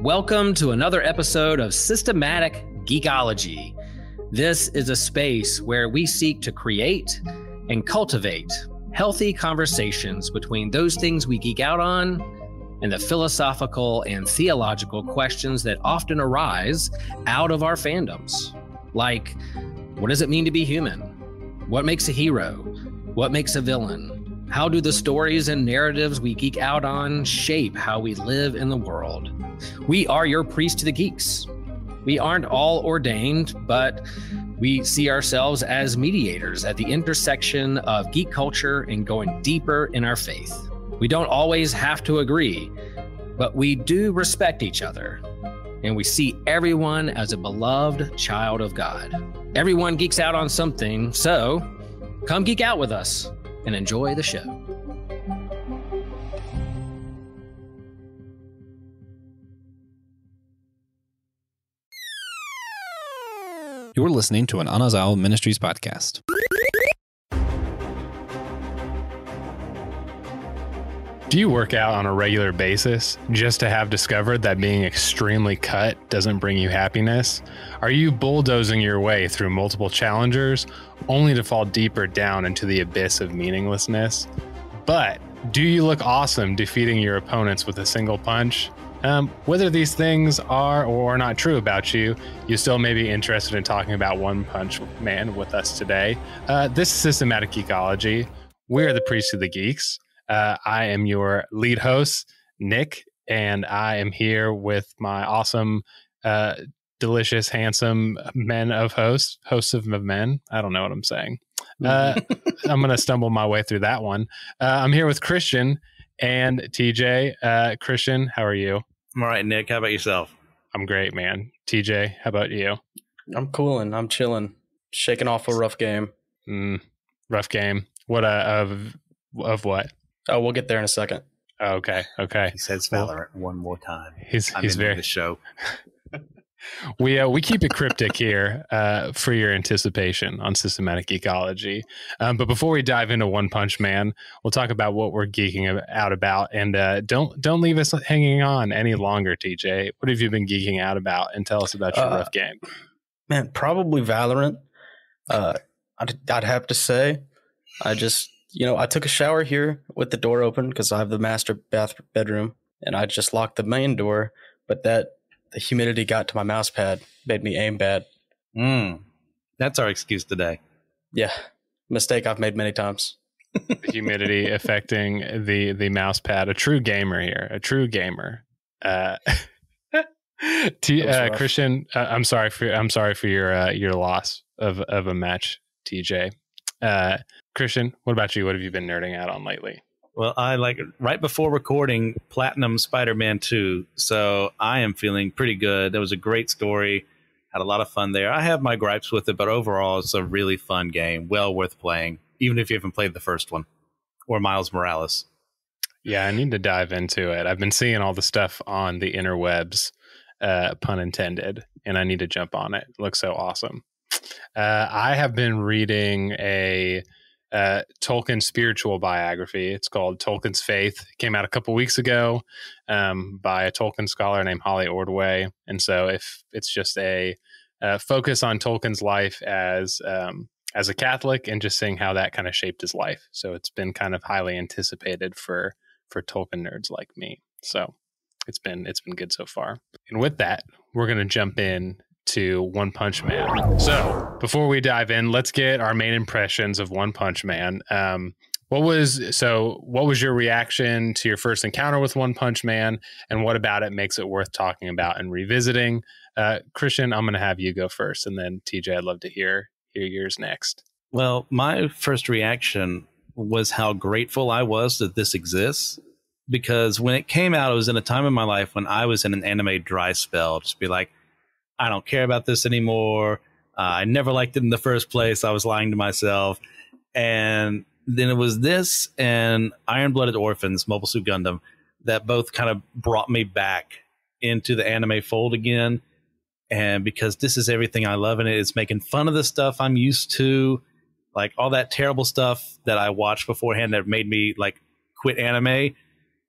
Welcome to another episode of Systematic Geekology. This is a space where we seek to create and cultivate healthy conversations between those things we geek out on and the philosophical and theological questions that often arise out of our fandoms. Like, what does it mean to be human? What makes a hero? What makes a villain? How do the stories and narratives we geek out on shape how we live in the world? We are your priest to the geeks. We aren't all ordained, but we see ourselves as mediators at the intersection of geek culture and going deeper in our faith. We don't always have to agree, but we do respect each other, and we see everyone as a beloved child of God. Everyone geeks out on something, so come geek out with us and enjoy the show. You're listening to an Anazal Ministries podcast. Do you work out on a regular basis just to have discovered that being extremely cut doesn't bring you happiness? Are you bulldozing your way through multiple challengers only to fall deeper down into the abyss of meaninglessness? But do you look awesome defeating your opponents with a single punch? Whether these things are or are not true about you, you still may be interested in talking about One Punch Man with us today. This is Systematic Geekology. We are the priests of the geeks. I am your lead host, Nick, and I am here with my awesome, delicious, handsome hosts of men. I don't know what I'm saying. I'm going to stumble my way through that one. I'm here with Christian and TJ. Christian, how are you? I'm all right, Nick. How about yourself? I'm great, man. TJ, how about you? I'm cooling. I'm chilling. Shaking off a rough game. Rough game. What of what? Oh, we'll get there in a second. Okay. He says Valorant one more time. He's very the show. We keep it cryptic here for your anticipation on Systematic Geekology. But before we dive into One Punch Man, we'll talk about what we're geeking out about. And don't leave us hanging on any longer, TJ. What have you been geeking out about? And tell us about your rough game. Man, probably Valorant. I'd have to say, I took a shower here with the door open because I have the master bedroom, and I just locked the main door, but the humidity got to my mouse pad, made me aim bad. That's our excuse today. Yeah, mistake I've made many times. The humidity affecting the mouse pad. A true gamer here. A true gamer. Christian, I'm sorry for your loss of a match, TJ. Christian, what about you? What have you been nerding out on lately? Well, I right before recording Platinum Spider-Man 2, so I am feeling pretty good. That was a great story. Had a lot of fun there. I have my gripes with it, but overall, it's a really fun game. Well worth playing, even if you haven't played the first one or Miles Morales. Yeah, I need to dive into it. I've been seeing all the stuff on the interwebs, pun intended, and I need to jump on it. It looks so awesome. I have been reading a Tolkien spiritual biography. It's called Tolkien's Faith. It came out a couple weeks ago by a Tolkien scholar named Holly Ordway. And so if it's just a focus on Tolkien's life as a Catholic and just seeing how that kind of shaped his life. So it's been kind of highly anticipated for Tolkien nerds like me. So it's been good so far. And with that, we're going to jump in to One Punch Man. So before we dive in, let's get our main impressions of One Punch Man. What was your reaction to your first encounter with One Punch Man, and what about it makes it worth talking about and revisiting? Christian, I'm going to have you go first, and then TJ, I'd love to hear yours next. Well, my first reaction was how grateful I was that this exists, because when it came out, it was in a time in my life when I was in an anime dry spell. Just be like, I don't care about this anymore. I never liked it in the first place. I was lying to myself. And then it was this and Iron-Blooded Orphans, Mobile Suit Gundam, that both kind of brought me back into the anime fold again. And because this is everything I love in it, it's making fun of the stuff I'm used to, like all that terrible stuff that I watched beforehand that made me like quit anime.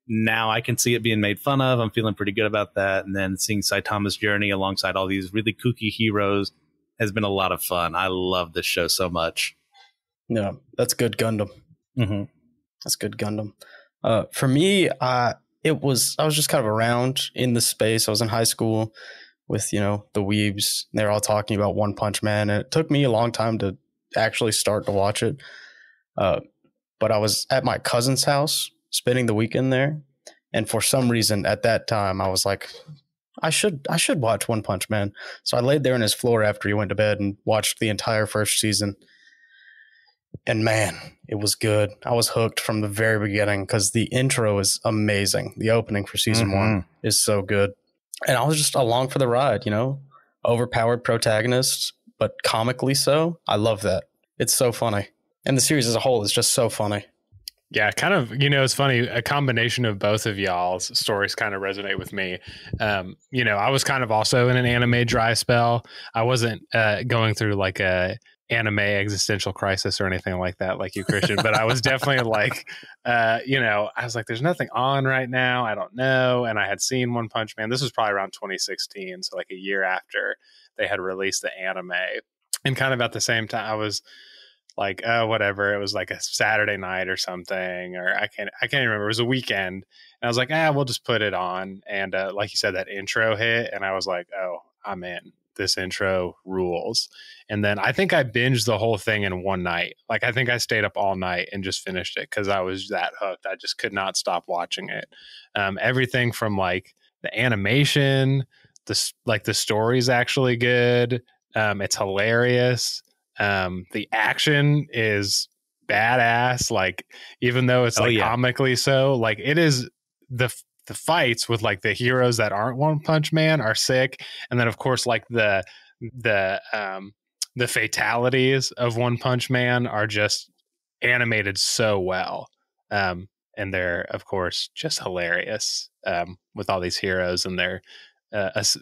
now I can see it being made fun of. I'm feeling pretty good about that. And then seeing Saitama's journey alongside all these really kooky heroes has been a lot of fun. I love this show so much. Yeah, that's good Gundam. Mm-hmm. That's good Gundam. For me, I was just kind of around in the space. I was in high school with, the weebs. They're all talking about One Punch Man, and it took me a long time to actually start to watch it. But I was at my cousin's house spending the weekend there, and for some reason at that time I was like, I should watch One Punch Man. So I laid there on his floor after he went to bed and watched the entire first season. And man, it was good. I was hooked from the very beginning because the intro is amazing. The opening for season one is so good. And I was just along for the ride, overpowered protagonist, but comically so. I love that. It's so funny. And the series as a whole is just so funny. Yeah, kind of, it's funny. A combination of both of y'all's stories kind of resonate with me. I was kind of also in an anime dry spell. I wasn't going through like a anime existential crisis or anything like that, like you, Christian, but I was definitely like, I was like, there's nothing on right now. I don't know. And I had seen One Punch Man. This was probably around 2016. So like a year after they had released the anime. And kind of at the same time, I was like, oh, whatever. It was like a Saturday night or something, or I can't remember. It was a weekend. And I was like, we'll just put it on. And like you said, that intro hit. And I was like, oh, I'm in. This intro rules. And then I think I binged the whole thing in one night. Like I think I stayed up all night and just finished it because I was that hooked. I just could not stop watching it. Everything from like the animation, the story's actually good. It's hilarious. The action is badass. Like even though it's comically so, like it is the fights with like the heroes that aren't One Punch Man are sick. And then of course like the fatalities of One Punch Man are just animated so well. And they're of course just hilarious with all these heroes and their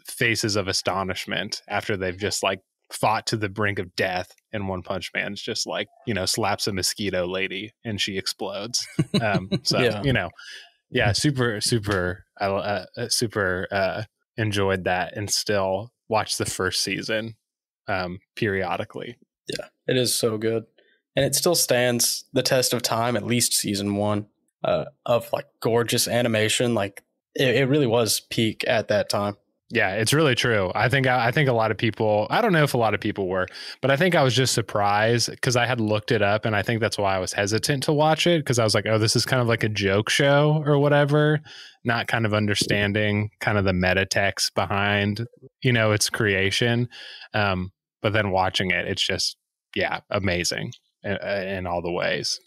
faces of astonishment after they've just like fought to the brink of death. And One Punch Man's just like, slaps a mosquito lady and she explodes. Super enjoyed that and still watch the first season periodically. Yeah, it is so good. And it still stands the test of time, at least season one, of like gorgeous animation. Like it really was peak at that time. Yeah, it's really true. I think a lot of people, I don't know if a lot of people were, but I think I was just surprised because I had looked it up and I think that's why I was hesitant to watch it because I was like, oh, this is kind of like a joke show or whatever, not kind of understanding kind of the meta text behind, its creation. But then watching it, it's just, amazing in all the ways.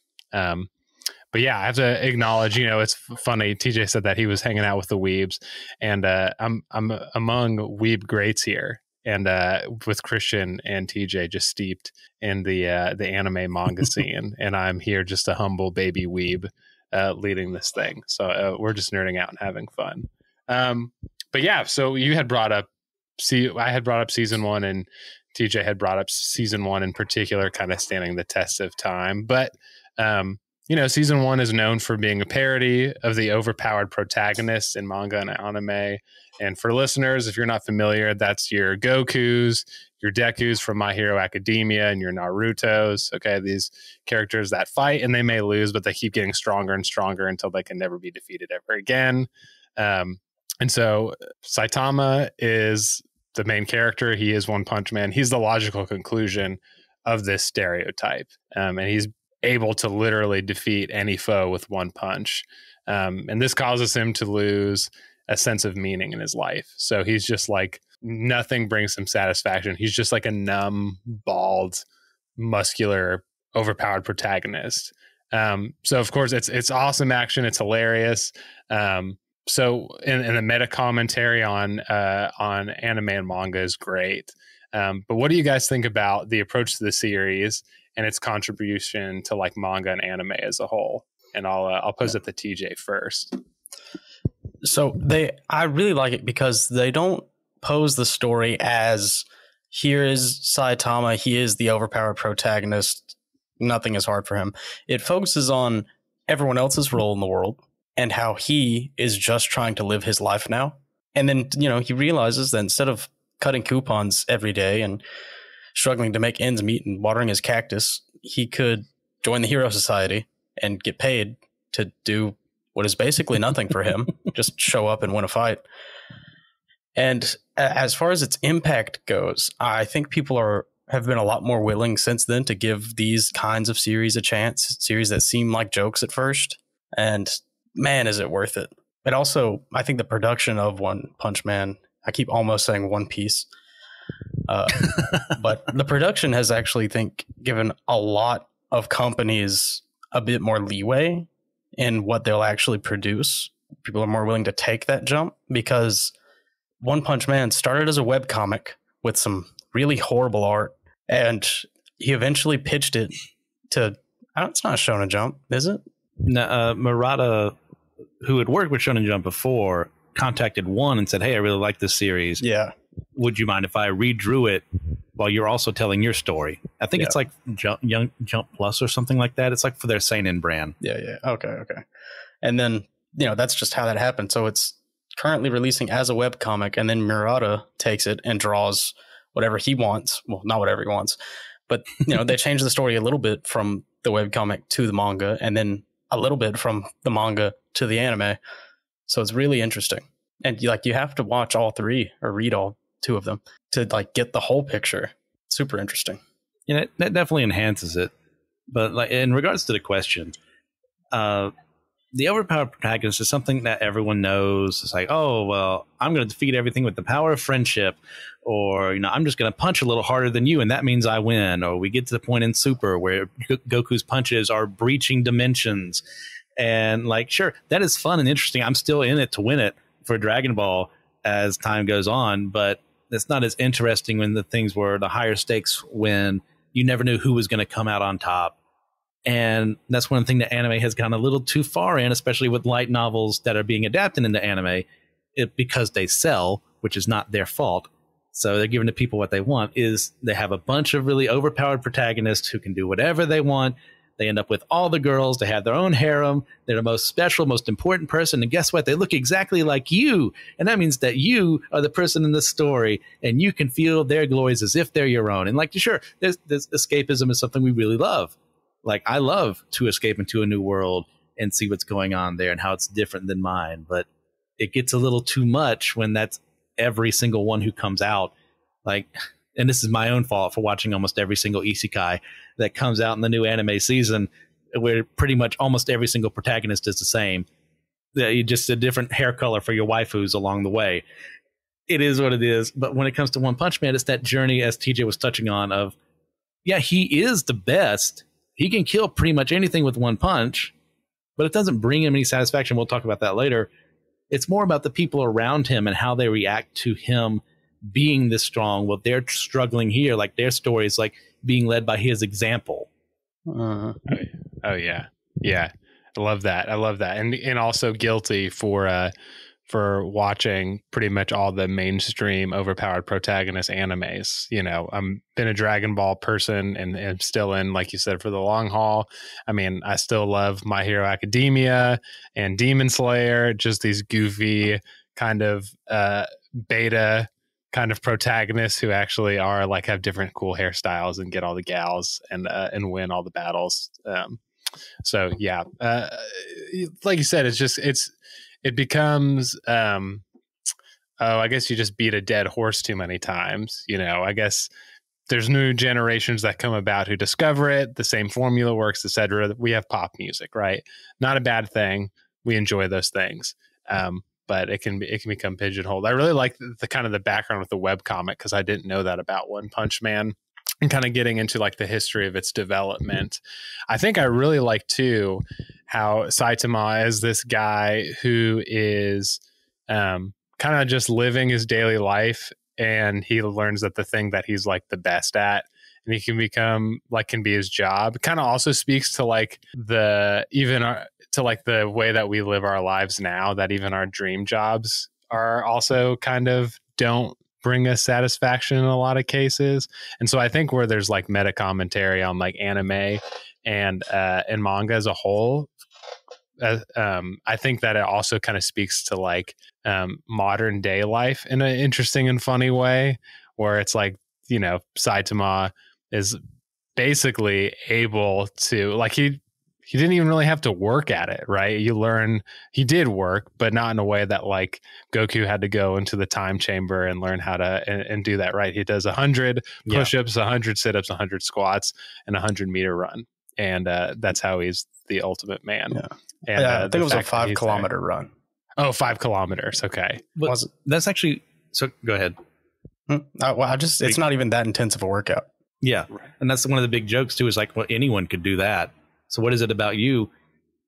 But yeah, I have to acknowledge, it's funny. TJ said that he was hanging out with the weebs, and I'm among weeb greats here, and with Christian and TJ just steeped in the anime manga scene, and I'm here just a humble baby weeb leading this thing. So we're just nerding out and having fun. But yeah, so you had brought up, I had brought up season one, and TJ had brought up season one in particular, kind of standing the test of time, but. Season one is known for being a parody of the overpowered protagonists in manga and anime. And for listeners, if you're not familiar, that's your Gokus, your Dekus from My Hero Academia, and your Narutos. Okay, these characters that fight and they may lose, but they keep getting stronger and stronger until they can never be defeated ever again. And so Saitama is the main character. He is One Punch Man. He's the logical conclusion of this stereotype. And he's able to literally defeat any foe with one punch. And this causes him to lose a sense of meaning in his life. So he's just like, nothing brings him satisfaction. He's just like a numb, bald, muscular, overpowered protagonist. So of course it's awesome action. It's hilarious. So in the meta commentary on anime and manga is great. But what do you guys think about the approach to the series and its contribution to like manga and anime as a whole? And I'll pose it to TJ first. So I really like it because they don't pose the story as here is Saitama, he is the overpowered protagonist, nothing is hard for him. It focuses on everyone else's role in the world, and how he is just trying to live his life now. And then, he realizes that instead of cutting coupons every day and struggling to make ends meet and watering his cactus, he could join the Hero Society and get paid to do what is basically nothing for him, just show up and win a fight. And as far as its impact goes, I think people have been a lot more willing since then to give these kinds of series a chance, series that seem like jokes at first. And man, is it worth it. It also, I think the production of One Punch Man, I keep almost saying One Piece, but the production has actually, given a lot of companies a bit more leeway in what they'll actually produce. People are more willing to take that jump because One Punch Man started as a webcomic with some really horrible art, and he eventually pitched it to, it's not Shonen Jump, is it? No, Murata, who had worked with Shonen Jump before, contacted One and said, hey, I really like this series. Yeah. Would you mind if I redrew it while you're also telling your story? I think it's like Jump Plus or something like that. It's like for their Seinen brand. Yeah. Okay. And then, that's just how that happened. So it's currently releasing as a webcomic, and then Murata takes it and draws whatever he wants. Well, not whatever he wants, but, they changed the story a little bit from the webcomic to the manga, and then a little bit from the manga to the anime. So it's really interesting. And you have to watch all three or read all two of them to get the whole picture. Super interesting. Yeah, that definitely enhances it. But in regards to the question, the overpowered protagonist is something that everyone knows. It's like, oh, well, I'm going to defeat everything with the power of friendship, or, I'm just going to punch a little harder than you, and that means I win. Or we get to the point in Super where Goku's punches are breaching dimensions. And sure, that is fun and interesting. I'm still in it to win it for Dragon Ball as time goes on, but it's not as interesting when the things were the higher stakes, when you never knew who was going to come out on top. And that's one thing that anime has gone a little too far in, especially with light novels that are being adapted into anime, because they sell, which is not their fault. So they're giving the people what they want. Is they have a bunch of really overpowered protagonists who can do whatever they want. They end up with all the girls. They have their own harem. They're the most special, most important person. And guess what? They look exactly like you. And that means that you are the person in the story, and you can feel their glories as if they're your own. And sure, this escapism is something we really love. I love to escape into a new world and see what's going on there and how it's different than mine. But it gets a little too much when that's every single one who comes out. And this is my own fault for watching almost every single isekai that comes out in the new anime season, where pretty much almost every single protagonist is the same. You just a different hair color for your waifus along the way. It is what it is. But when it comes to One Punch Man, it's that journey, as TJ was touching on, of, yeah, he is the best. He can kill pretty much anything with one punch, but it doesn't bring him any satisfaction. We'll talk about that later. It's more about the people around him and how they react to him being this strong. Well, they're struggling here. Their story is being led by his example. Oh yeah. I love that. And also guilty for watching pretty much all the mainstream overpowered protagonist animes. I'm been a Dragon Ball person and am still in, like you said, for the long haul. I mean, I still love My Hero Academia and Demon Slayer, just these goofy kind of beta kind of protagonists who actually are have different cool hairstyles and get all the gals and win all the battles. So yeah, like you said, it becomes, I guess you just beat a dead horse too many times. I guess there's new generations that come about who discover it. The same formula works, etc. We have pop music, right? Not a bad thing. We enjoy those things. But it can become pigeonholed. I really like the kind of the background with the webcomic, because I didn't know that about One Punch Man, and kind of getting into the history of its development. I think I really like too how Saitama is this guy who is kind of just living his daily life, and he learns that the thing that he's the best at, and he can become can be his job. Kind of also speaks to the way that we live our lives now, that even our dream jobs are also kind of don't bring us satisfaction in a lot of cases. And so I think where there's meta commentary on anime and manga as a whole, I think that it also kind of speaks to like modern day life in an interesting and funny way, where it's like, you know, Saitama is basically able to, like, he didn't even really have to work at it, right? You learn he did work, but not in a way that like Goku had to go into the time chamber and learn how to and do that, right? He does 100 push-ups, 100 sit-ups, 100 squats, and 100-meter run, and that's how he's the ultimate man. Yeah, and I think it was a 5-kilometer run. Oh, 5 kilometers. Okay, But that's actually so. Go ahead. It's not even that intense of a workout. Yeah, and that's one of the big jokes too. Is like, well, anyone could do that. So what is it about you?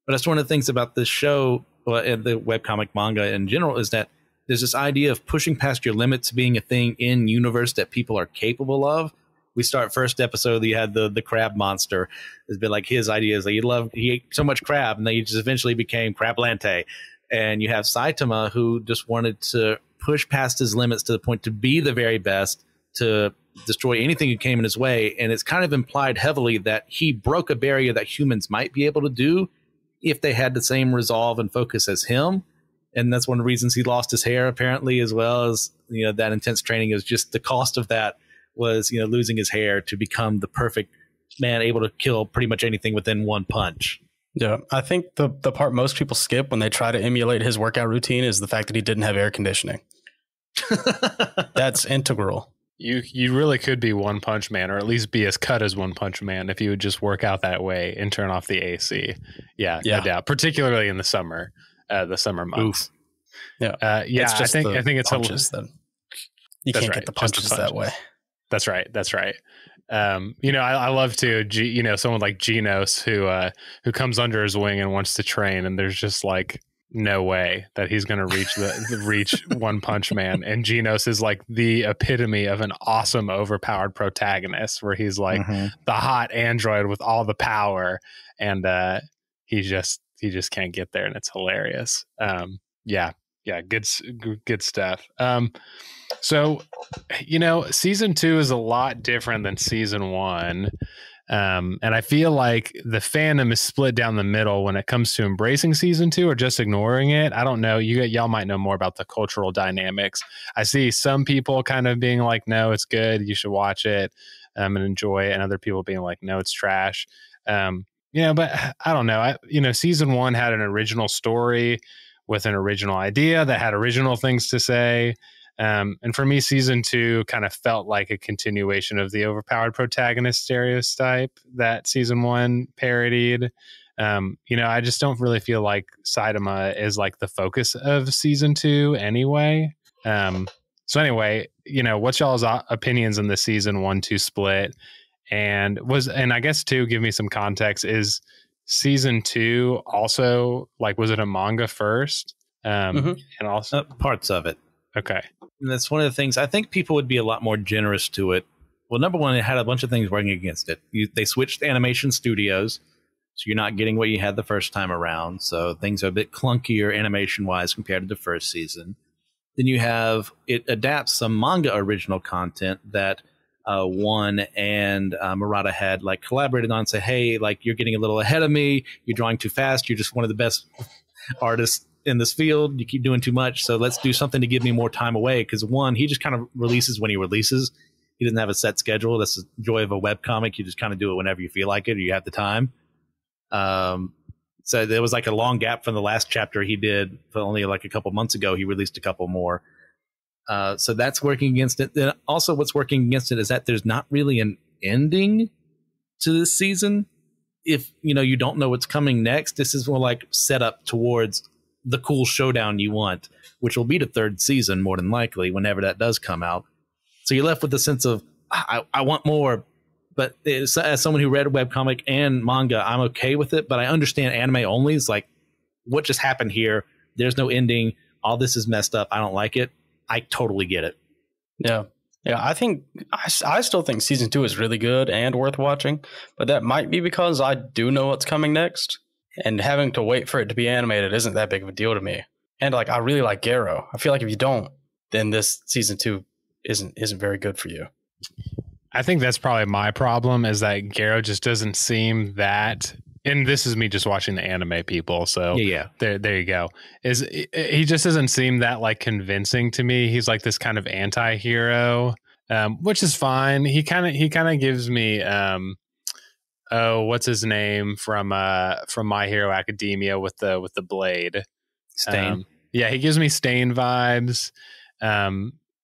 But that's one of the things about this show, and the webcomic manga in general, is that there's this idea of pushing past your limits being a thing in universe that people are capable of. We start first episode, you had the crab monster. It's been like his idea is that he ate so much crab, and then he just eventually became Crablante. And you have Saitama, who just wanted to push past his limits to the point to be the very best, to destroy anything that came in his way. And it's kind of implied heavily that he broke a barrier that humans might be able to do if they had the same resolve and focus as him. And that's one of the reasons he lost his hair, apparently, as well as, you know, that intense training is just the cost of that was, you know, losing his hair to become the perfect man, able to kill pretty much anything within one punch. Yeah, I think the part most people skip when they try to emulate his workout routine is the fact that he didn't have air conditioning. That's integral. You really could be One Punch Man, or at least be as cut as One Punch Man if you would just work out that way and turn off the AC. Yeah, no doubt. Particularly in the summer months. Oof. Yeah, I think it's punches that you can't get the punches that way. That's right. You know, I love to, you know, someone like Genos who comes under his wing and wants to train, and there's just like no way that he's going to reach One Punch Man. And Genos is like the epitome of an awesome, overpowered protagonist, where he's like the hot android with all the power, and he just can't get there, and it's hilarious. Good stuff. So, you know, season 2 is a lot different than season 1. And I feel like the fandom is split down the middle when it comes to embracing season 2 or just ignoring it. I don't know. Y'all might know more about the cultural dynamics. I see some people kind of being like, no, it's good, you should watch it and enjoy it. And other people being like, no, it's trash. You know, but I don't know. Season 1 had an original story with an original idea that had original things to say. And for me, season 2 kind of felt like a continuation of the overpowered protagonist stereotype that season 1 parodied. I just don't really feel like Saitama is like the focus of season 2 anyway. So anyway, you know, what's y'all's opinions on the season 1-2 split? And I guess too, give me some context. Is season 2 also like, was it a manga first? And also parts of it. Okay. And that's one of the things I think people would be a lot more generous to it. Well, number one, it had a bunch of things working against it. They switched animation studios, so you're not getting what you had the first time around. So things are a bit clunkier animation-wise compared to the first season. Then you have it adapts some manga original content that One and Murata had like collaborated on. Say, hey, like you're getting a little ahead of me. You're drawing too fast. You're just one of the best artists in this field. You keep doing too much, so let's do something to give me more time away. Because One, he just kind of releases when he releases. He doesn't have a set schedule. That's the joy of a webcomic. You just kind of do it whenever you feel like it or you have the time. So there was like a long gap from the last chapter he did for only like a couple months ago. He released a couple more. So that's working against it. Then also what's working against it is that there's not really an ending to this season. If you don't know what's coming next, this is more like set up towards the cool showdown you want, which will be the third season more than likely whenever that does come out. So you're left with the sense of I want more, but as someone who read webcomic and manga, I'm okay with it. But I understand anime only is like, what just happened here? There's no ending. All this is messed up. I don't like it. I totally get it. Yeah. I still think season 2 is really good and worth watching, but that might be because I do know what's coming next. And having to wait for it to be animated isn't that big of a deal to me. And like, I really like Garo. I feel like if you don't, then this season 2 isn't very good for you. I think that's probably my problem, is that Garo just doesn't seem that and this is me just watching the anime people. So Yeah. there you go. He just doesn't seem that like convincing to me. He's like this kind of anti-hero, which is fine. He kind of gives me, what's his name from My Hero Academia with the blade. Stain. Yeah, he gives me Stain vibes.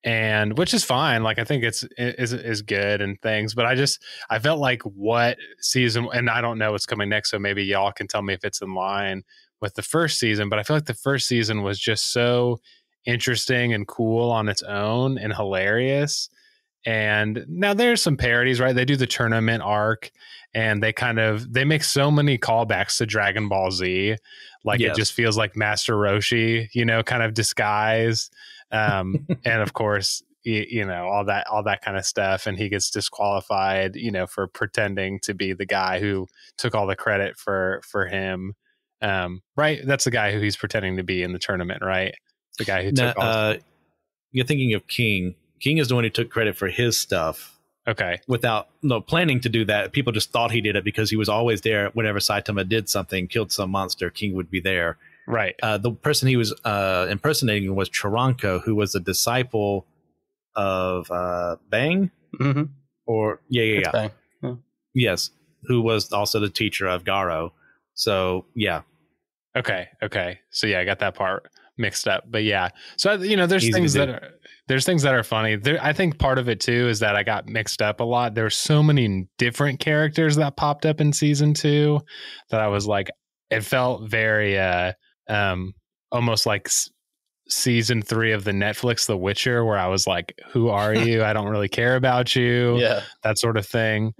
And which is fine. Like, I think is good and things, but I felt like what season, and I don't know what's coming next, so maybe y'all can tell me if it's in line with the first season, but I feel like the first season was just so interesting and cool on its own and hilarious. And now there's some parodies, right? They do the tournament arc and they make so many callbacks to Dragon Ball Z. Like, It just feels like Master Roshi, kind of disguised. And of course, all that kind of stuff. And he gets disqualified, for pretending to be the guy who took all the credit for him. Right. That's the guy who he's pretending to be in the tournament, right? The guy who took all you're thinking of King. King is the one who took credit for his stuff. Okay. Without planning to do that. People just thought he did it because he was always there. Whenever Saitama did something, killed some monster, King would be there. Right. The person he was impersonating was Chiranko, who was a disciple of Bang. Mm-hmm. Or yeah. Bang. Yeah. Yes, who was also the teacher of Garo. So yeah. Okay. So yeah, I got that part mixed up, but yeah. So there's things that are funny. I think part of it too is that I got mixed up a lot. There's so many different characters that popped up in season 2 that I was like, it felt very almost like season 3 of the Netflix The Witcher, where I was like, who are you? I don't really care about you. Yeah, that sort of thing.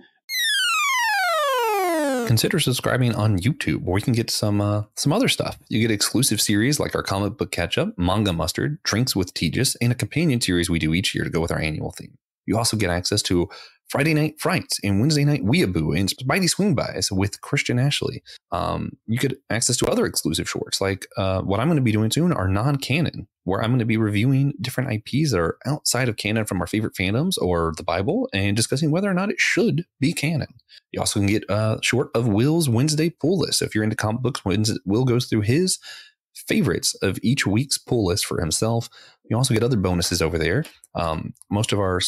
Consider subscribing on YouTube, where you can get some other stuff. You get exclusive series like our comic book catch-up, Manga Mustard, Drinks with Tejas, and a companion series we do each year to go with our annual theme. You also get access to Friday Night Frights and Wednesday Night Weeaboo and Spidey Swing Bys with Christian Ashley. You get access to other exclusive shorts, like what I'm going to be doing soon are non-canon, where I'm going to be reviewing different IPs that are outside of canon from our favorite fandoms or the Bible and discussing whether or not it should be canon. You also can get a short of Will's Wednesday pull list. So if you're into comic books, Will goes through his favorites of each week's pull list for himself. You also get other bonuses over there. Most of our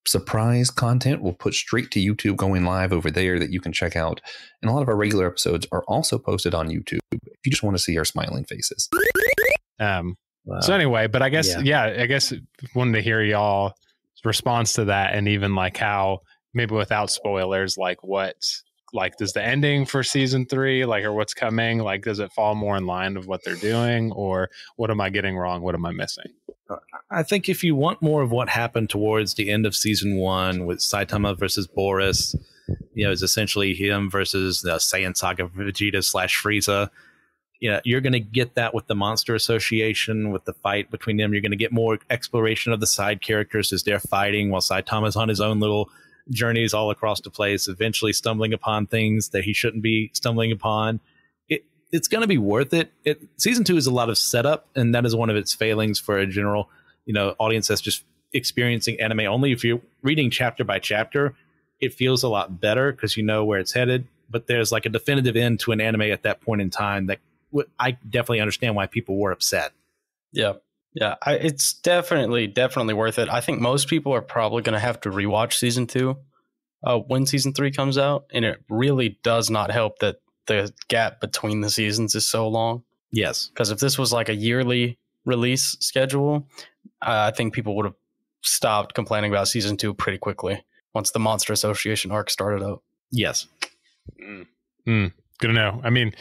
surprise content we'll put straight to YouTube going live over there that you can check out. And a lot of our regular episodes are also posted on YouTube if you just want to see our smiling faces. So anyway, but I guess, I guess wanted to hear y'all response to that, and even like how, maybe without spoilers, does the ending for season 3, or what's coming, does it fall more in line of what they're doing, or what am I getting wrong? What am I missing? I think if you want more of what happened towards the end of season 1 with Saitama versus Boris, it's essentially him versus the Saiyan Saga Vegeta / Frieza. You're going to get that with the Monster Association, with the fight between them. You're going to get more exploration of the side characters as they're fighting while Saitama's on his own little journeys all across the place, eventually stumbling upon things that he shouldn't be stumbling upon. It's going to be worth it. Season 2 is a lot of setup, and that is one of its failings for a general, audience that's just experiencing anime only. If you're reading chapter by chapter, it feels a lot better because you know where it's headed. But there's like a definitive end to an anime at that point in time that I definitely understand why people were upset. Yeah. It's definitely worth it. I think most people are probably going to have to rewatch season 2 when season 3 comes out, and it really does not help that the gap between the seasons is so long. Yes, because if this was like a yearly release schedule, I think people would have stopped complaining about season 2 pretty quickly once the Monster Association arc started up. Yes. Good to know. I mean,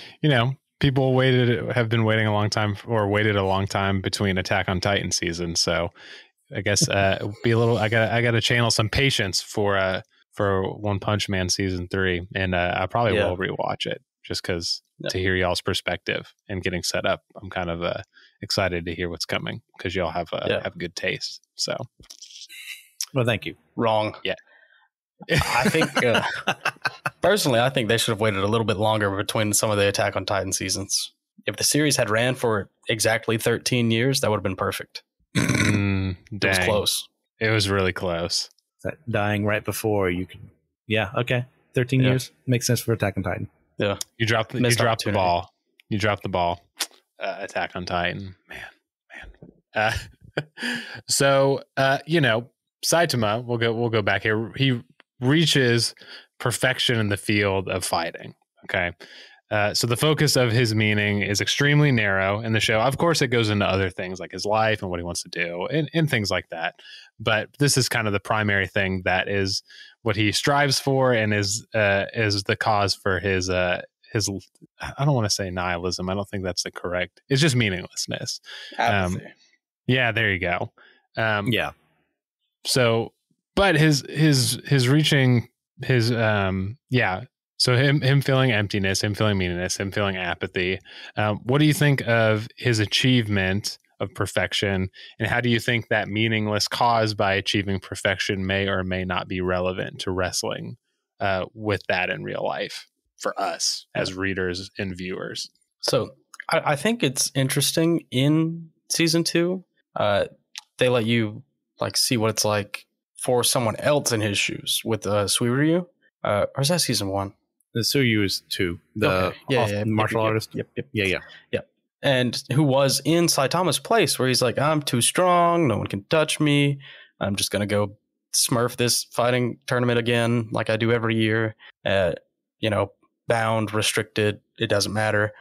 people have been waiting a long time, or waited a long time between Attack on Titan seasons. So I guess I got to channel some patience for One Punch Man season 3, and I probably will rewatch it just because to hear y'all's perspective and getting set up. I'm kind of excited to hear what's coming because y'all have good taste. So, well, thank you. Wrong. Yeah. I think personally, I think they should have waited a little bit longer between some of the Attack on Titan seasons. If the series had ran for exactly 13 years, that would have been perfect. It was close. It was really close. That dying right before you could. Yeah. Okay. 13 years makes sense for Attack on Titan. Yeah. You dropped the ball. You dropped the ball. Attack on Titan. Man. So Saitama, we'll go back here. He reaches perfection in the field of fighting. Okay. So the focus of his meaning is extremely narrow in the show. Of course, it goes into other things like his life and what he wants to do and things like that. But this is kind of the primary thing that is what he strives for and is the cause for his I don't want to say nihilism. I don't think that's the correct. It's just meaninglessness. Apathy. Yeah, there you go. Yeah. So, but his reaching his So him feeling emptiness, him feeling meaningless, him feeling apathy. What do you think of his achievement of perfection, and how do you think that meaningless caused by achieving perfection may or may not be relevant to wrestling with that in real life for us as readers and viewers? So I think it's interesting in season 2. They let you like see what it's like for someone else in his shoes with Suiryu. Or is that season 1? The Suiryu is 2. The martial artist. Yep. Yeah. And who was in Saitama's place, where he's like, I'm too strong. No one can touch me. I'm just going to go smurf this fighting tournament again, like I do every year. Bound, restricted. It doesn't matter.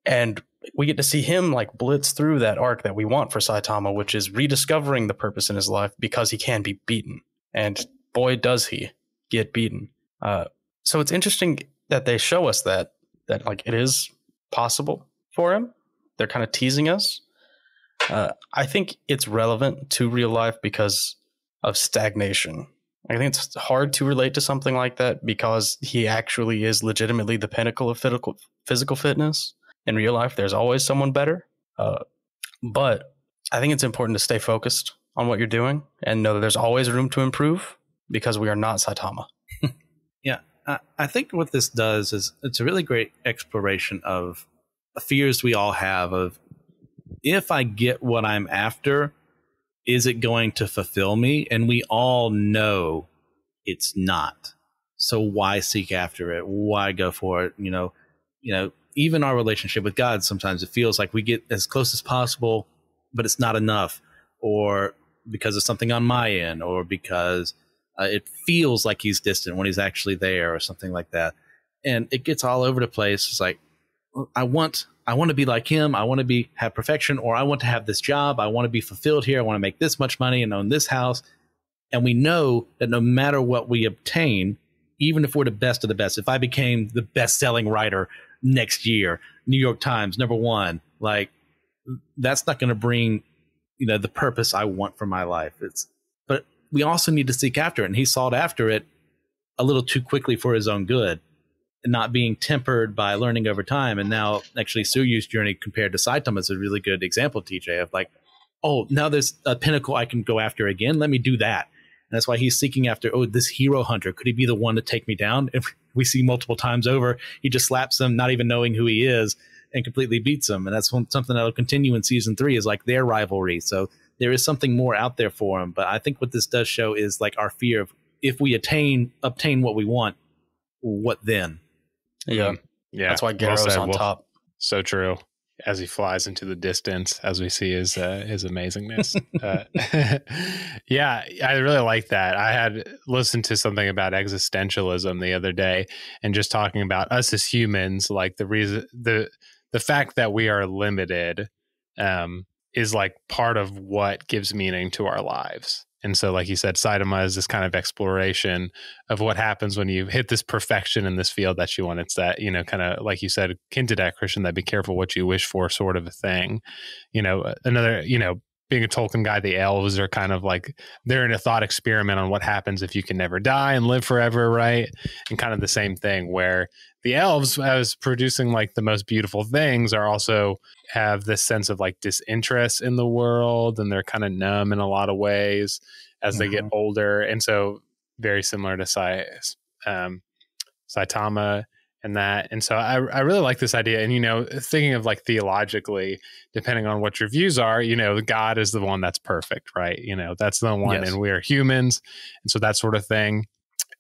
And we get to see him like blitz through that arc that we want for Saitama, which is rediscovering the purpose in his life because he can be beaten. And boy, does he get beaten. So it's interesting that they show us that like it is possible for him. They're kind of teasing us. I think it's relevant to real life because of stagnation. I think it's hard to relate to something like that because he actually is legitimately the pinnacle of physical fitness. In real life, there's always someone better. But I think it's important to stay focused on what you're doing and know that there's always room to improve because we are not Saitama. Yeah, I think what this does is it's a really great exploration of fears we all have of, if I get what I'm after, is it going to fulfill me? And we all know it's not. So why seek after it? Why go for it? Even our relationship with God, sometimes it feels like we get as close as possible, but it's not enough, or because of something on my end, or because it feels like he's distant when he's actually there, or something like that. And it gets all over the place. It's like, I want to be like him. I want to have perfection, or I want to have this job. I want to be fulfilled here. I want to make this much money and own this house. And we know that no matter what we obtain, even if we're the best of the best, if I became the best-selling writer next year, New York Times, #1, like, that's not going to bring, the purpose I want for my life. But we also need to seek after it. And he sought after it a little too quickly for his own good, and not being tempered by learning over time. And now actually Suryu's journey compared to Saitama is a really good example, TJ, of like, oh, now there's a pinnacle I can go after again. Let me do that. And that's why he's seeking after, this hero hunter. Could he be the one to take me down? If we see multiple times over, he just slaps him, not even knowing who he is, and completely beats him. And that's something that'll continue in season 3, is like their rivalry. So there is something more out there for him. But I think what this does show is like our fear of, if we obtain what we want, what then? Yeah. That's why Garo's on top. So true. As he flies into the distance, as we see his amazingness. Yeah, I really like that. I had listened to something about existentialism the other day, and just talking about us as humans, like the fact that we are limited is like part of what gives meaning to our lives. And so, like you said, Saitama is this kind of exploration of what happens when you hit this perfection in this field that you want. It's that, kind of like you said, akin to that, Christian, that be careful what you wish for sort of a thing. Another, being a Tolkien guy, the elves are kind of like, they're in a thought experiment on what happens if you can never die and live forever, right? And kind of the same thing where the elves, as producing like the most beautiful things, are also have this sense of like disinterest in the world, and they're kind of numb in a lot of ways as they get older. And so very similar to Saitama and that. And so I really like this idea. And, thinking of like theologically, depending on what your views are, God is the one that's perfect, right? That's the one, yes. And we are humans. And so that sort of thing.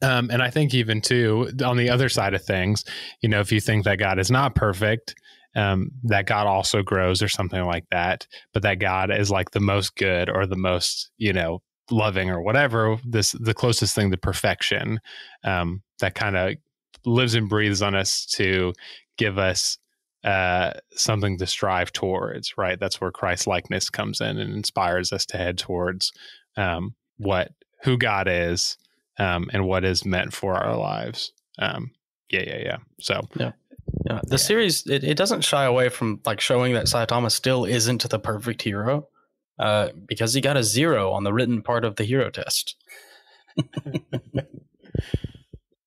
And I think even too, on the other side of things, you know, if you think that God is not perfect, that God also grows or something like that, but that God is like the most good or the most, you know, loving or whatever, the closest thing to perfection, that kind of lives and breathes on us to give us something to strive towards, right? That's where Christ likeness comes in and inspires us to head towards who God is, and what is meant for our lives. So the series it doesn't shy away from like showing that Saitama still isn't the perfect hero, because he got a 0 on the written part of the hero test.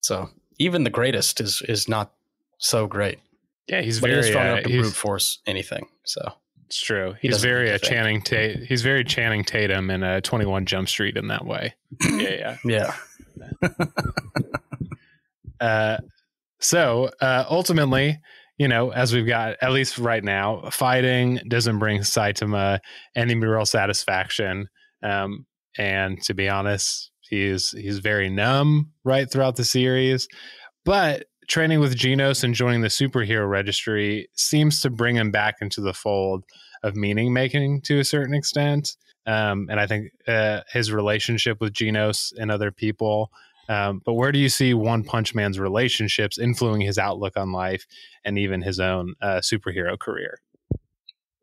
So even the greatest is not so great. Yeah, he's but very strong enough to brute force anything. So it's true. He's very Channing Tatum. He's very Channing Tatum in 21 Jump Street in that way. Yeah. So ultimately, you know, as we've got, at least right now, fighting doesn't bring Saitama any real satisfaction. And to be honest, he's very numb right throughout the series. But training with Genos and joining the superhero registry seems to bring him back into the fold of meaning making to a certain extent. And I think his relationship with Genos and other people. But where do you see One Punch Man's relationships influencing his outlook on life and even his own superhero career?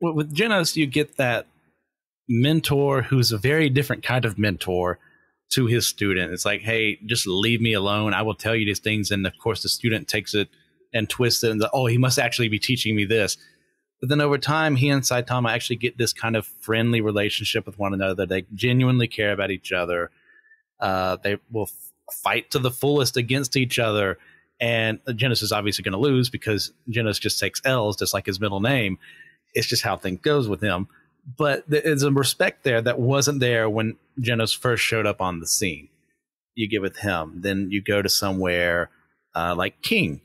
Well, with Genos, you get that mentor who's a very different kind of mentor to his student. It's like, hey, just leave me alone. I will tell you these things. And of course, the student takes it and twists it and says, oh, he must actually be teaching me this. But then over time, he and Saitama actually get this kind of friendly relationship with one another. They genuinely care about each other. They will fight to the fullest against each other. And Genos is obviously going to lose because Genos just takes L's, just like his middle name. It's just how things goes with him. But there's a respect there that wasn't there when Genos first showed up on the scene. You get with him. Then you go to somewhere like King.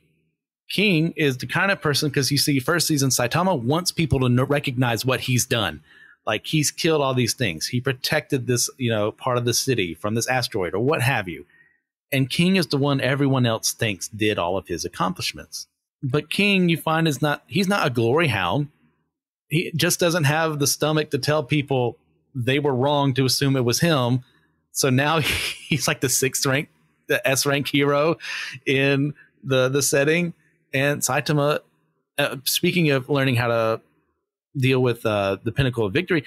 King is the kind of person, because you see first season, Saitama wants people to recognize what he's done. Like, he's killed all these things. He protected this, part of the city from this asteroid or what have you. And King is the one everyone else thinks did all of his accomplishments. But King, you find, he's not a glory hound. He just doesn't have the stomach to tell people they were wrong to assume it was him. So now he's like the 6th rank, the S rank hero in the setting. And Saitama, speaking of learning how to deal with the pinnacle of victory,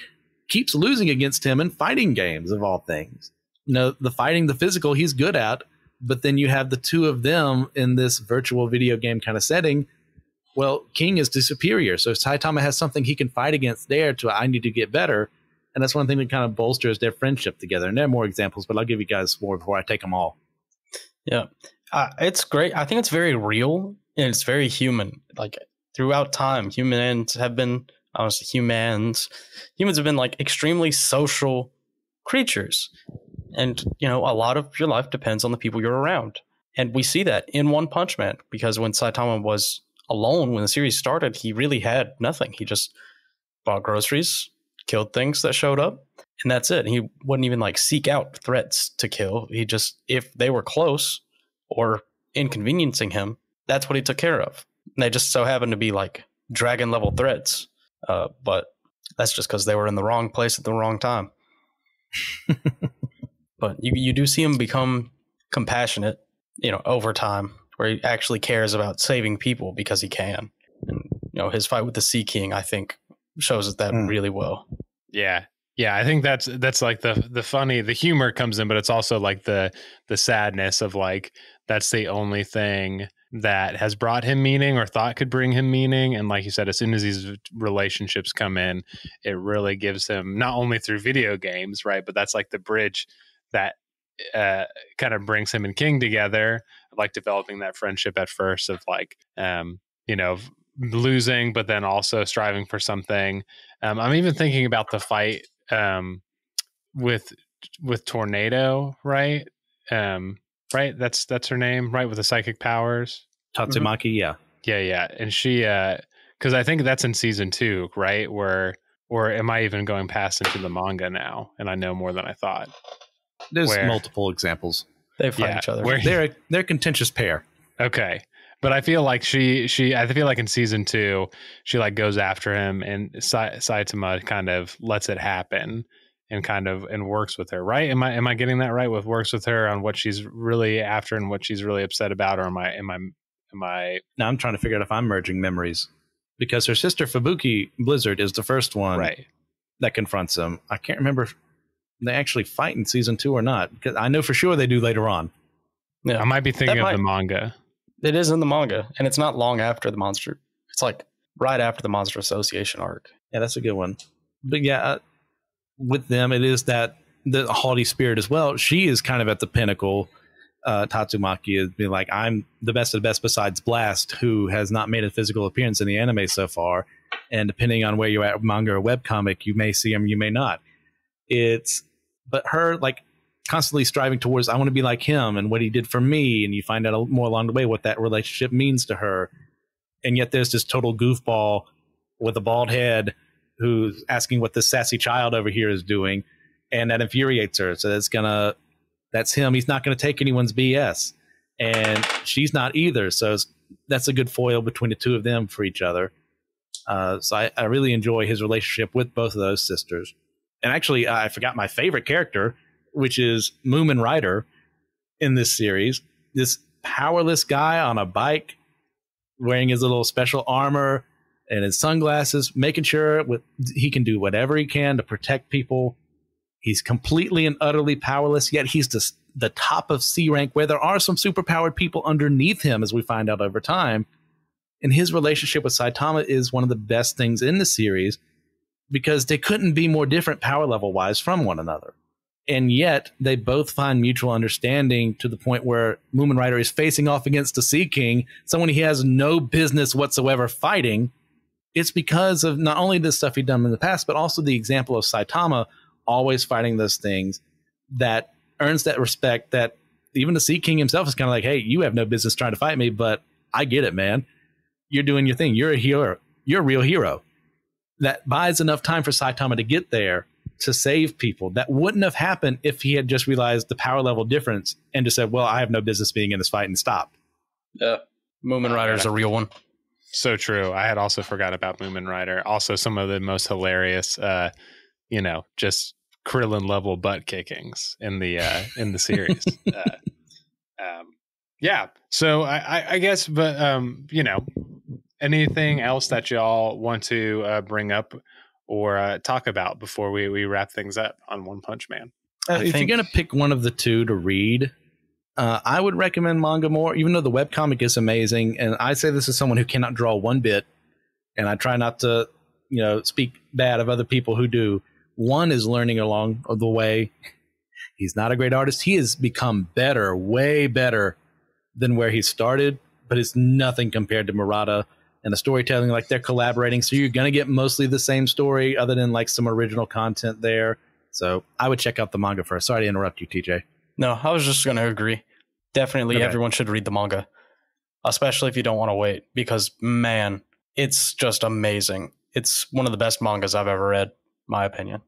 keeps losing against him in fighting games of all things. The fighting, the physical, he's good at. But then you have the two of them in this virtual video game kind of setting. Well, King is the superior. So Saitama has something he can fight against there I need to get better. And that's one thing that kind of bolsters their friendship together. And there are more examples, but I'll give you guys more before I take them all. Yeah. It's great. I think it's very real and it's very human. Like, throughout time, humans have been like extremely social creatures. And, a lot of your life depends on the people you're around. And we see that in One Punch Man, because when Saitama was alone when the series started, he really had nothing. He just bought groceries, killed things that showed up, and that's it. He wouldn't even like seek out threats to kill. He just, if they were close or inconveniencing him, that's what he took care of. And they just so happened to be like dragon level threats, but that's just because they were in the wrong place at the wrong time. But you do see him become compassionate, over time, where he actually cares about saving people because he can. And, his fight with the Sea King, I think, shows that really well. Yeah. Yeah. I think that's like the humor comes in, but it's also like the sadness of like, that's the only thing that has brought him meaning or thought could bring him meaning. And like you said, as soon as these relationships come in, it really gives him, not only through video games, right, but that's like the bridge that kind of brings him and King together, like developing that friendship at first of like, losing, but then also striving for something. I'm even thinking about the fight with Tornado, right? Right? That's her name, right? With the psychic powers. Tatsumaki, yeah. Yeah. And she, because I think that's in season 2, right? Or am I even going past into the manga now? And I know more than I thought. There's multiple examples. They fight each other. They're a contentious pair. Okay. But I feel like I feel like in season 2, she like goes after him, and Saitama kind of lets it happen and works with her, right? Am I getting that right? Works with her on what she's really after and what she's really upset about, or am I? Now I'm trying to figure out if I'm merging memories, because her sister Fubuki Blizzard is the first one that confronts him. I can't remember if they actually fight in season 2 or not, because I know for sure they do later on. Yeah, I might be thinking of the manga. It is in the manga, and it's not long after the monster. It's like right after the Monster Association arc. Yeah, that's a good one. But yeah, with them, it is that the haughty spirit as well. She is kind of at the pinnacle. Tatsumaki is being like, I'm the best of the best besides Blast, who has not made a physical appearance in the anime so far. And depending on where you're at, manga or webcomic, you may see him, you may not. But her like constantly striving towards, I want to be like him and what he did for me. And you find out more along the way what that relationship means to her. And yet there's this total goofball with a bald head who's asking what this sassy child over here is doing. And that infuriates her. So that's him. He's not going to take anyone's BS. And she's not either. So that's a good foil between the two of them for each other. So I really enjoy his relationship with both of those sisters. And actually, I forgot my favorite character, which is Moomin Rider in this series. This powerless guy on a bike wearing his little special armor and his sunglasses, making sure he can do whatever he can to protect people. He's completely and utterly powerless, yet he's the top of C rank, where there are some superpowered people underneath him, as we find out over time. And his relationship with Saitama is one of the best things in the series, because they couldn't be more different power level wise from one another. And yet they both find mutual understanding to the point where Moomin Rider is facing off against the Sea King, someone he has no business whatsoever fighting. It's because of not only the stuff he'd done in the past, but also the example of Saitama always fighting those things that earns that respect, that even the Sea King himself is kind of like, hey, you have no business trying to fight me, but I get it, man. You're doing your thing. You're a hero. You're a real hero. That buys enough time for Saitama to get there to save people. That wouldn't have happened if he had just realized the power level difference and just said, well, I have no business being in this fight, and stopped. Yeah. Moomin Rider's a real one. So true. I had also forgot about Moomin Rider. Also, some of the most hilarious, just Krillin level butt kickings in the series. Yeah. So I guess, but anything else that y'all want to bring up or talk about before we wrap things up on One Punch Man? If you're going to pick one of the two to read, I would recommend manga more, even though the webcomic is amazing. And I say this as someone who cannot draw one bit, and I try not to, speak bad of other people who do. One is learning along the way. He's not a great artist. He has become better, way better than where he started, but it's nothing compared to Murata and the storytelling. Like, they're collaborating, so you're going to get mostly the same story other than like some original content there. So I would check out the manga first. Sorry to interrupt you, TJ. No, I was just going to agree. Definitely everyone should read the manga, especially if you don't want to wait, because, man, it's just amazing. It's one of the best mangas I've ever read, my opinion.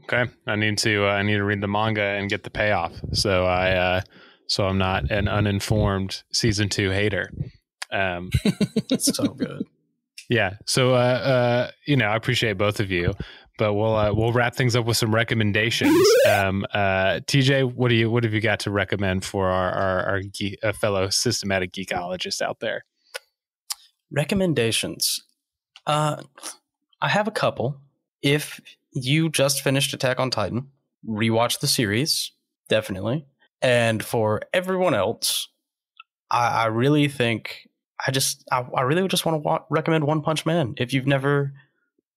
Okay. I need to read the manga and get the payoff. So I'm not an uninformed season 2 hater. It's so good. Yeah. So, I appreciate both of you, but we'll wrap things up with some recommendations. TJ, what have you got to recommend for our fellow systematic geekologists out there? Recommendations. I have a couple. If you just finished Attack on Titan, rewatch the series, definitely. And for everyone else, I really think I really just want to recommend One Punch Man if you've never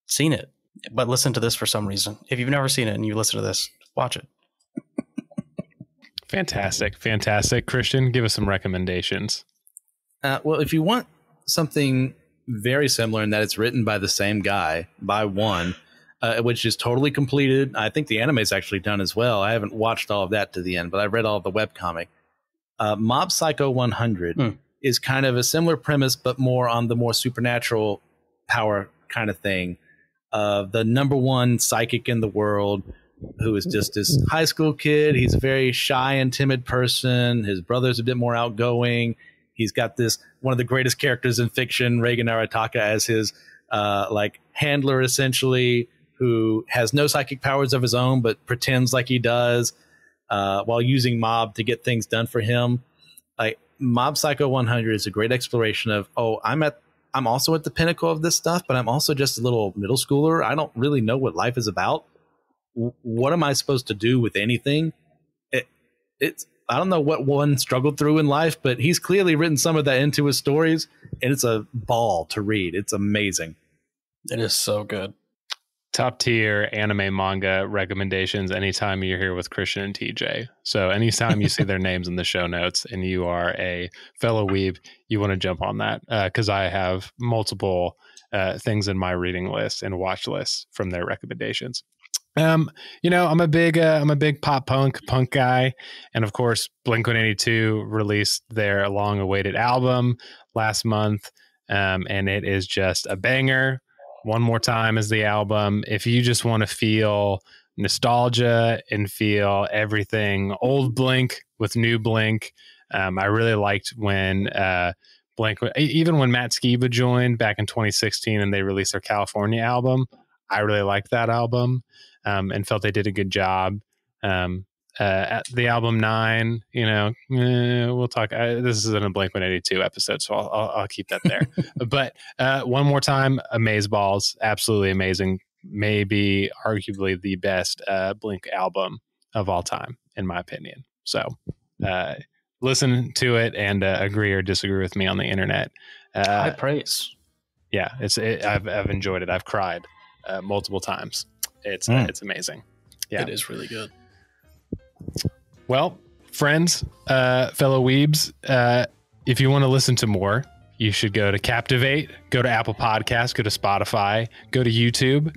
seen it. But listen to this for some reason. If you've never seen it and you listen to this, watch it. Fantastic. Christian, give us some recommendations. Well, if you want something very similar in that it's written by the same guy, by one, which is totally completed. I think the anime is actually done as well. I haven't watched all of that to the end, but I've read all of the webcomic. Mob Psycho 100 is kind of a similar premise, but more on the more supernatural power kind of thing. The number one psychic in the world who is just this high school kid. He's a very shy and timid person. His brother's a bit more outgoing. He's got this one of the greatest characters in fiction, Reigen Arataka, as his like handler, essentially, who has no psychic powers of his own, but pretends like he does while using Mob to get things done for him. Like Mob Psycho 100 is a great exploration of, I'm also at the pinnacle of this stuff, but I'm also just a little middle schooler. I don't really know what life is about. What am I supposed to do with anything? It's I don't know what one struggled through in life, but he's clearly written some of that into his stories, and it's a ball to read. It's amazing. It is so good. Top tier anime manga recommendations anytime you're here with Christian and TJ. So anytime you see their names in the show notes and you are a fellow weeb, you want to jump on that because I have multiple things in my reading list and watch list from their recommendations. I'm a big pop punk guy, and of course Blink-182 released their long-awaited album last month, and it is just a banger. One More Time is the album. If you just want to feel nostalgia and feel everything old Blink with new Blink, I really liked when Blink, even when Matt Skiba joined back in 2016 and they released their California album, I really liked that album and felt they did a good job. At the album 9, we'll talk. This isn't a Blink-182 episode, so I'll keep that there. But One More Time, amazeballs, absolutely amazing. Maybe arguably the best Blink album of all time, in my opinion. So listen to it and agree or disagree with me on the internet. High praise. Yeah, I've enjoyed it. I've cried multiple times. It's amazing. Yeah, it is really good. Well, friends, fellow weebs, if you want to listen to more, you should go to Captivate, go to Apple Podcasts, go to Spotify, go to YouTube,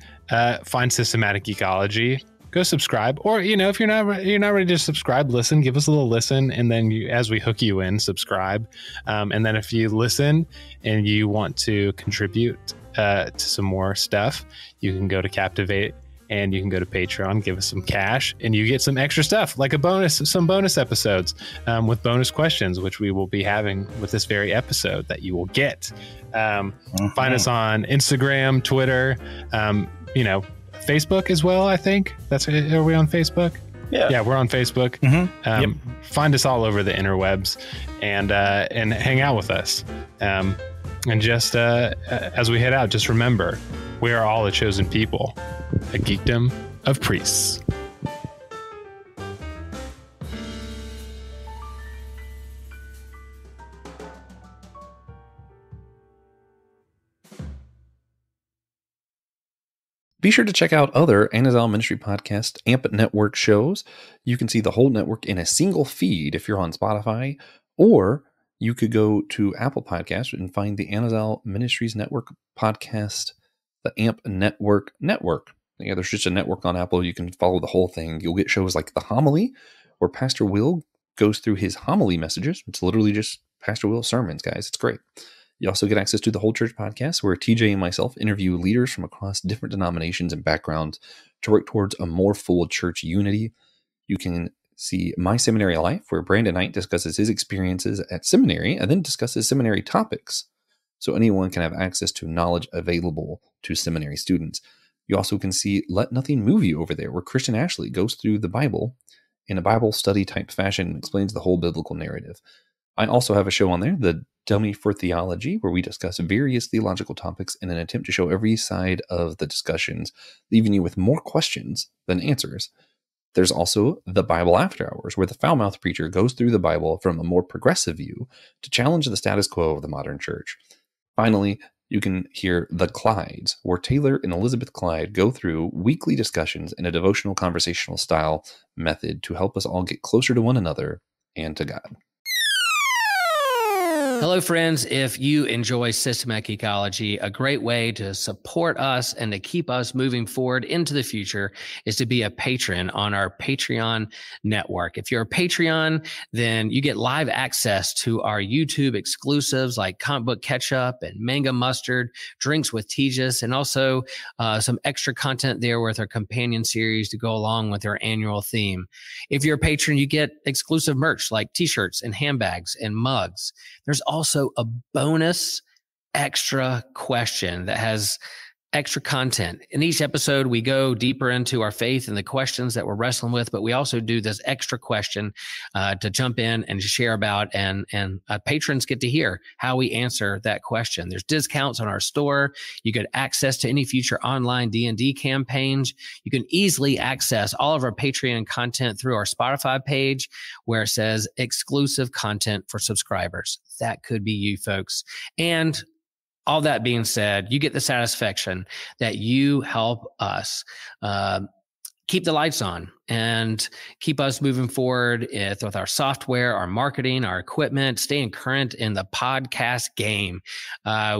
find Systematic Geekology, go subscribe. Or, if you're not ready to subscribe, listen, give us a little listen. And then as we hook you in, subscribe. And then if you listen and you want to contribute to some more stuff, you can go to Captivate. And you can go to Patreon, give us some cash, and you get some extra stuff, like some bonus episodes with bonus questions, which we will be having with this very episode that you will get. Find us on Instagram, Twitter, Facebook as well, I think. Are we on Facebook? Yeah, we're on Facebook. Mm-hmm. Find us all over the interwebs and hang out with us. And just as we head out, just remember, we are all a chosen people, a geekdom of priests. Be sure to check out other Anazal Ministry Podcast AMP Network shows. You can see the whole network in a single feed if you're on Spotify, or you could go to Apple Podcasts and find the Anazal Ministries Network podcast, the AMP Network. Yeah, there's just a network on Apple. You can follow the whole thing. You'll get shows like The Homily, where Pastor Will goes through his homily messages. It's literally just Pastor Will's sermons, guys. It's great. You also get access to the Whole Church podcast, where TJ and myself interview leaders from across different denominations and backgrounds to work towards a more full church unity. You can see My Seminary Life, where Brandon Knight discusses his experiences at seminary and then discusses seminary topics, so anyone can have access to knowledge available to seminary students. You also can see Let Nothing Move You over there, where Christian Ashley goes through the Bible in a Bible study type fashion and explains the whole biblical narrative. I also have a show on there, The Dummy for Theology, where we discuss various theological topics in an attempt to show every side of the discussions, leaving you with more questions than answers. There's also The Bible After Hours, where the foul-mouthed preacher goes through the Bible from a more progressive view to challenge the status quo of the modern church. Finally, you can hear The Clydes, where Taylor and Elizabeth Clyde go through weekly discussions in a devotional conversational style method to help us all get closer to one another and to God. Hello, friends. If you enjoy Systematic Geekology, a great way to support us and to keep us moving forward into the future is to be a patron on our Patreon network. If you're a Patreon, then you get live access to our YouTube exclusives like Comic Book Ketchup and Manga Mustard, Drinks with TJ, and also some extra content there with our companion series to go along with our annual theme. If you're a patron, you get exclusive merch like t-shirts and handbags and mugs. There's also a bonus extra question that has extra content. In each episode, we go deeper into our faith and the questions that we're wrestling with, but we also do this extra question to jump in and share about, and patrons get to hear how we answer that question. There's discounts on our store. You get access to any future online D&D campaigns. You can easily access all of our Patreon content through our Spotify page where it says exclusive content for subscribers. That could be you folks. And all that being said, you get the satisfaction that you help us keep the lights on and keep us moving forward with our software, our marketing, our equipment, staying current in the podcast game.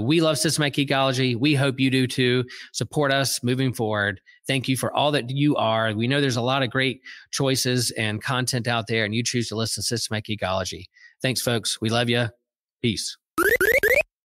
We love Systematic Geekology. We hope you do too. Support us moving forward. Thank you for all that you are. We know there's a lot of great choices and content out there, and you choose to listen to Systematic Geekology. Thanks, folks. We love you. Peace.